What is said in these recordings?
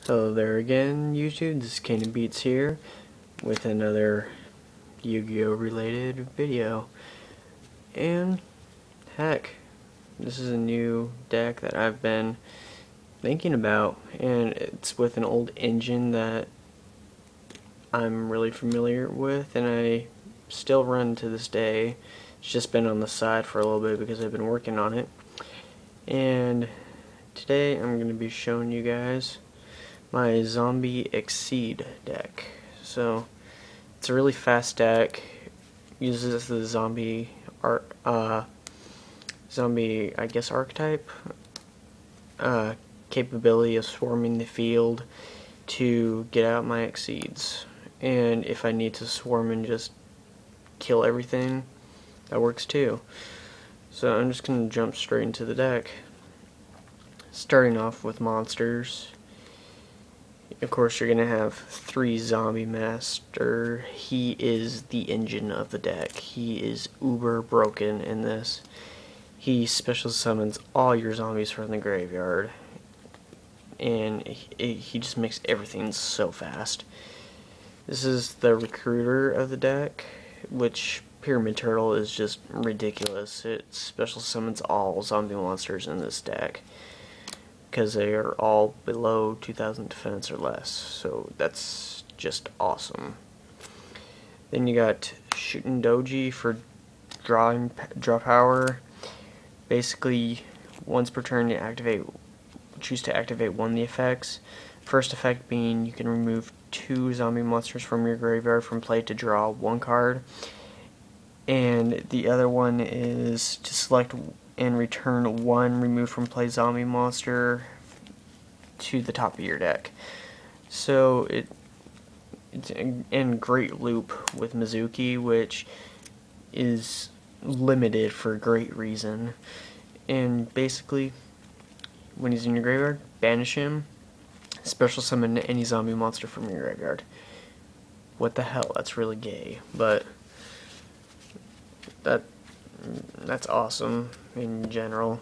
Hello there again, YouTube. This is Kanan Beats here with another Yu-Gi-Oh! Related video. And heck, this is a new deck that I've been thinking about, and it's with an old engine that I'm really familiar with and I still run to this day. It's just been on the side for a little bit because I've been working on it. And today I'm going to be showing you guys my Zombie Exceed deck. So it's a really fast deck. Uses the zombie I guess archetype capability of swarming the field to get out my Exceeds. And if I need to swarm and just kill everything, that works too. So I'm just gonna jump straight into the deck. Starting off with monsters. Of course, you're going to have 3 Zombie Master. He is the engine of the deck. He is uber broken in this. He special summons all your zombies from the graveyard. And he just makes everything so fast. This is the Recruiter of the deck, which Pyramid Turtle is just ridiculous. It special summons all zombie monsters in this deck, because they are all below 2000 defense or less, so that's just awesome. Then you got Shooting Doji for draw power. Basically, once per turn you choose to activate one of the effects. First effect being you can remove 2 zombie monsters from your graveyard from play to draw 1 card. And the other one is to select and return 1 removed from play zombie monster to the top of your deck. So it's in great loop with Mizuki, which is limited for a great reason. And basically, when he's in your graveyard, banish him, special summon any zombie monster from your graveyard. What the hell? That's really gay, but that's awesome in general.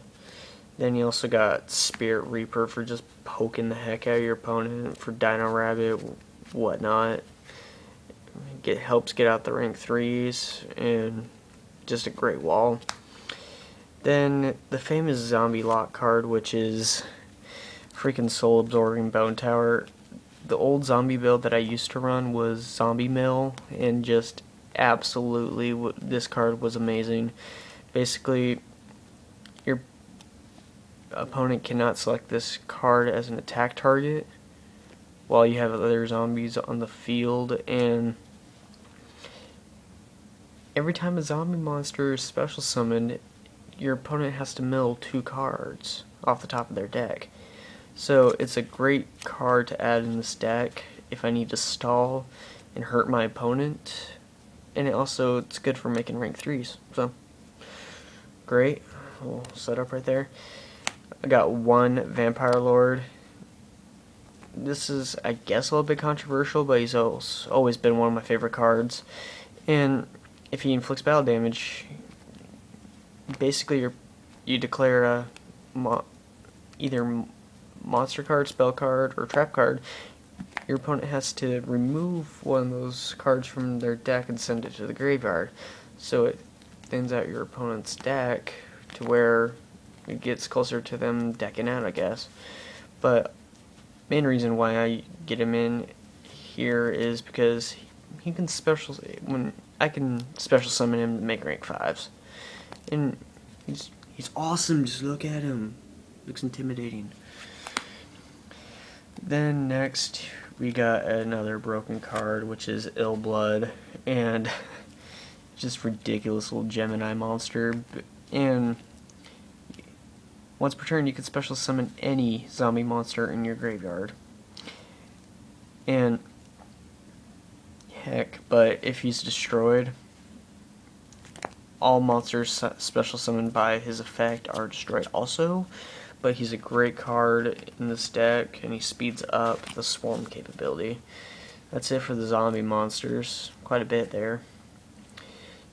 Then you also got Spirit Reaper for just poking the heck out of your opponent, for Dino Rabbit, whatnot. Helps get out the rank 3s, and just a great wall. Then the famous Zombie Lock card, which is freaking Soul Absorbing Bone Tower. The old zombie build that I used to run was Zombie Mill, and just absolutely this card was amazing. Basically, your opponent cannot select this card as an attack target while you have other zombies on the field, and every time a zombie monster is special summoned, your opponent has to mill 2 cards off the top of their deck. So it's a great card to add in this deck if I need to stall and hurt my opponent. And it's good for making rank 3s. So, great. We'll set up right there. I got 1 Vampire Lord. This is, I guess, a little bit controversial, but he's always been one of my favorite cards. And if he inflicts battle damage, basically you declare a either monster card, spell card, or trap card. Your opponent has to remove one of those cards from their deck and send it to the graveyard. So it thins out your opponent's deck to where it gets closer to them decking out, I guess. But main reason why I get him in here is because he can I can special summon him to make rank 5s. And he's awesome, just look at him. Looks intimidating. Then next we got another broken card, which is Ill Blood, and just ridiculous little Gemini monster. And once per turn you can special summon any zombie monster in your graveyard. And heck, but if he's destroyed, all monsters special summoned by his effect are destroyed also. But he's a great card in this deck, and he speeds up the swarm capability. That's it for the zombie monsters. Quite a bit there.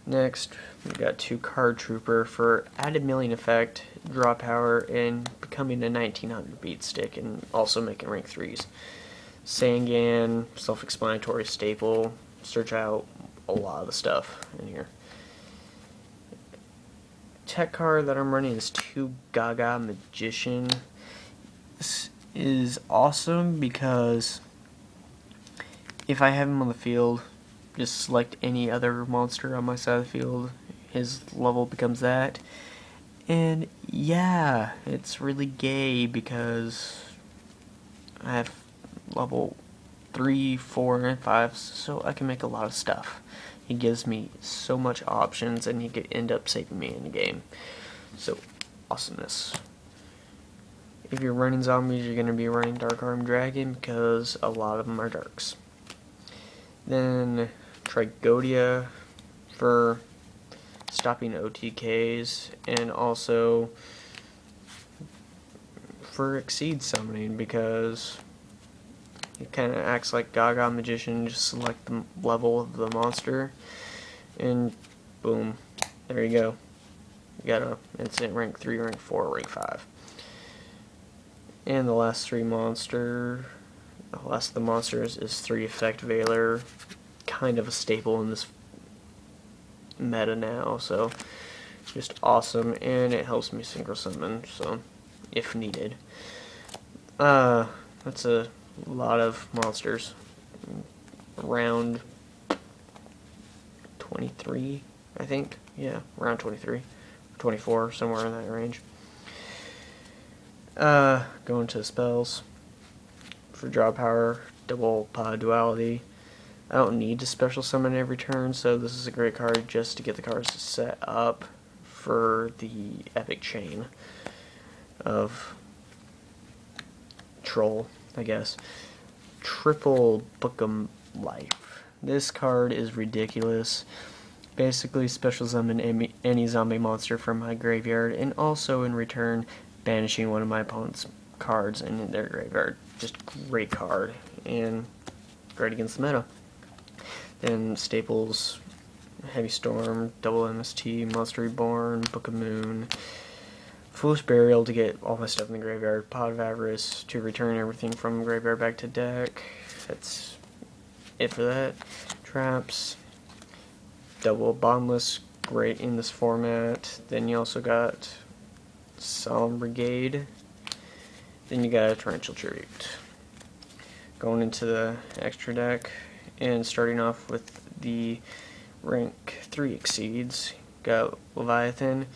Next, we got 2 Card Trooper for added milling effect, draw power, and becoming a 1900 beat stick, and also making rank 3s. Sangan, self-explanatory staple, search out a lot of the stuff in here. Tech card that I'm running is 2 Gaga Magician. This is awesome because if I have him on the field, just select any other monster on my side of the field, his level becomes that. And yeah, it's really gay because I have level 3, 4, and 5, so I can make a lot of stuff. He gives me so much options, and he could end up saving me in the game. So, awesomeness. If you're running zombies, you're going to be running Dark Arm Dragon because a lot of them are darks. Then Trigodia for stopping OTKs, and also for Exceed summoning because it kind of acts like Gaga Magician. Just select the level of the monster and boom, there you go. You got a instant rank 3, rank 4, rank 5. And the last of the monsters is 3 Effect Veiler, kind of a staple in this meta now, so just awesome, and it helps me synchro summon, so if needed. That's a lot of monsters. Around 23, I think. Yeah, around 23, 24, somewhere in that range. Going to spells. For draw power, double pod duality. I don't need to special summon every turn, so this is a great card just to get the cards set up for the epic chain of troll, I guess. Triple Book of Life. This card is ridiculous. Basically special summon any zombie monster from my graveyard, and also in return banishing one of my opponent's cards in their graveyard. Just great card, and great against the meta. Then staples, Heavy Storm, Double MST, Monster Reborn, Book of Moon, Foolish Burial to get all my stuff in the graveyard, Pot of Avarice to return everything from graveyard back to deck. That's it for that. Traps, Double Bottomless, great in this format. Then you also got Solemn Brigade. Then you got a Torrential Tribute. Going into the extra deck, and starting off with the rank 3 Exceeds, got Leviathan,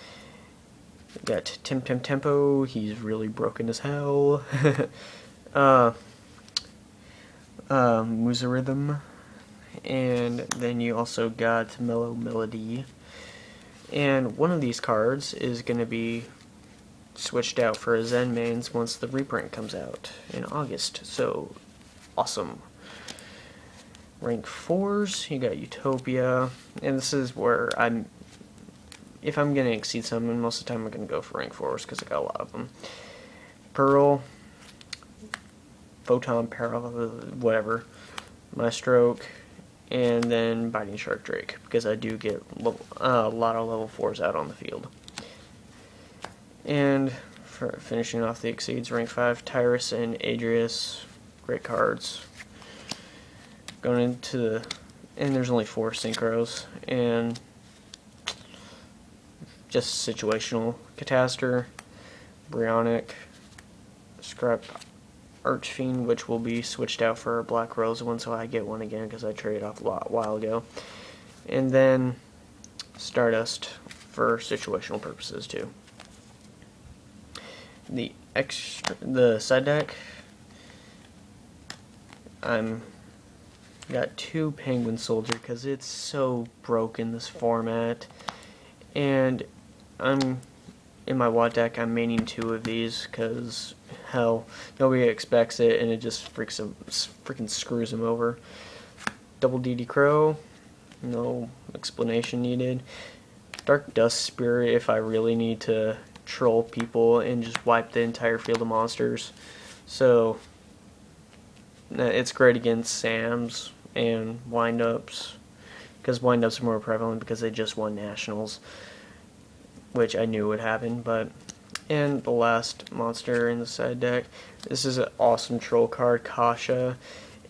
got Tempo, he's really broken as hell, Musa and then you also got Mellow Melody, and one of these cards is going to be switched out for a Zen mains once the reprint comes out in August, so awesome. Rank 4s, you got Utopia, and this is where if I'm going to Exceed summon, most of the time I'm going to go for rank 4s because I got a lot of them. Pearl, Photon, whatever, Maestroke, and then Biting Shark Drake, because I do get a lot of level 4s out on the field. And for finishing off the Exceeds, rank 5, Tyrus and Adrius, great cards. Going into and there's only 4 synchros, and just situational. Catastor, Bryonic, Scrap Archfiend, which will be switched out for a Black Rose one, so I get one again because I traded off a while ago. And then Stardust for situational purposes too. The side deck, got 2 Penguin Soldier because it's so broken, this format, and in my WOT deck I'm maining 2 of these because hell, nobody expects it and it just freaking screws them over. Double DD Crow, no explanation needed. Dark Dust Spirit if I really need to troll people and just wipe the entire field of monsters. So it's great against Sams and windups because windups are more prevalent because they just won nationals, which I knew would happen. But and the last monster in the side deck, this is an awesome troll card, Kasha,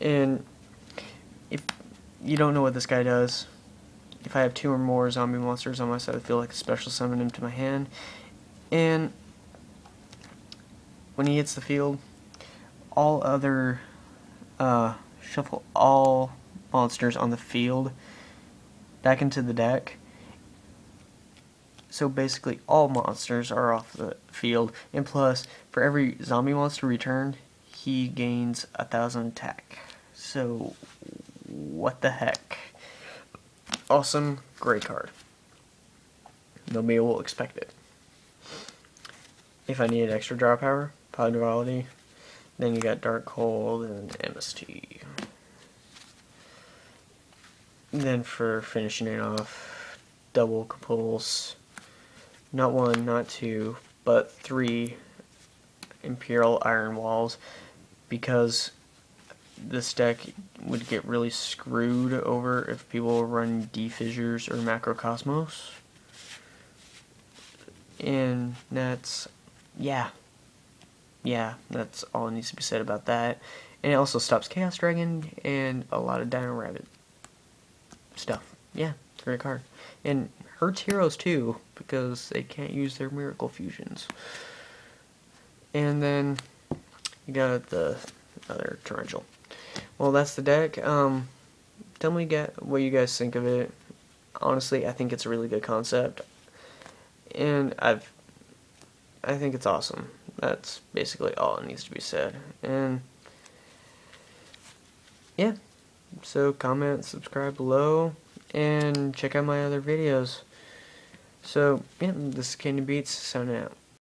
and if you don't know what this guy does, if I have 2 or more zombie monsters on my side, I feel like special summon him to my hand, and when he hits the field, all other shuffle all monsters on the field back into the deck. So basically all monsters are off the field, and plus for every zombie monster returned, he gains 1,000 attack. So what the heck? Awesome, great card. Nobody will expect it. If I needed extra draw power, Pod Duality, then you got Dark Cold and MST. Then for finishing it off, double Compulse, not 1, not 2, but 3 Imperial Iron Walls, because this deck would get really screwed over if people run D-Fissures or Macrocosmos. And that's, yeah, that's all that needs to be said about that. And it also stops Chaos Dragon and a lot of Dino Rabbit stuff. Yeah, great card. And hurts heroes too, because they can't use their Miracle Fusions. And then you got the other Torrential. Well, that's the deck. Tell me what you guys think of it. Honestly, I think it's a really good concept, and I think it's awesome. That's basically all that needs to be said. And yeah, so comment, subscribe below, and check out my other videos. So yeah, this is Candy Beats, signing out.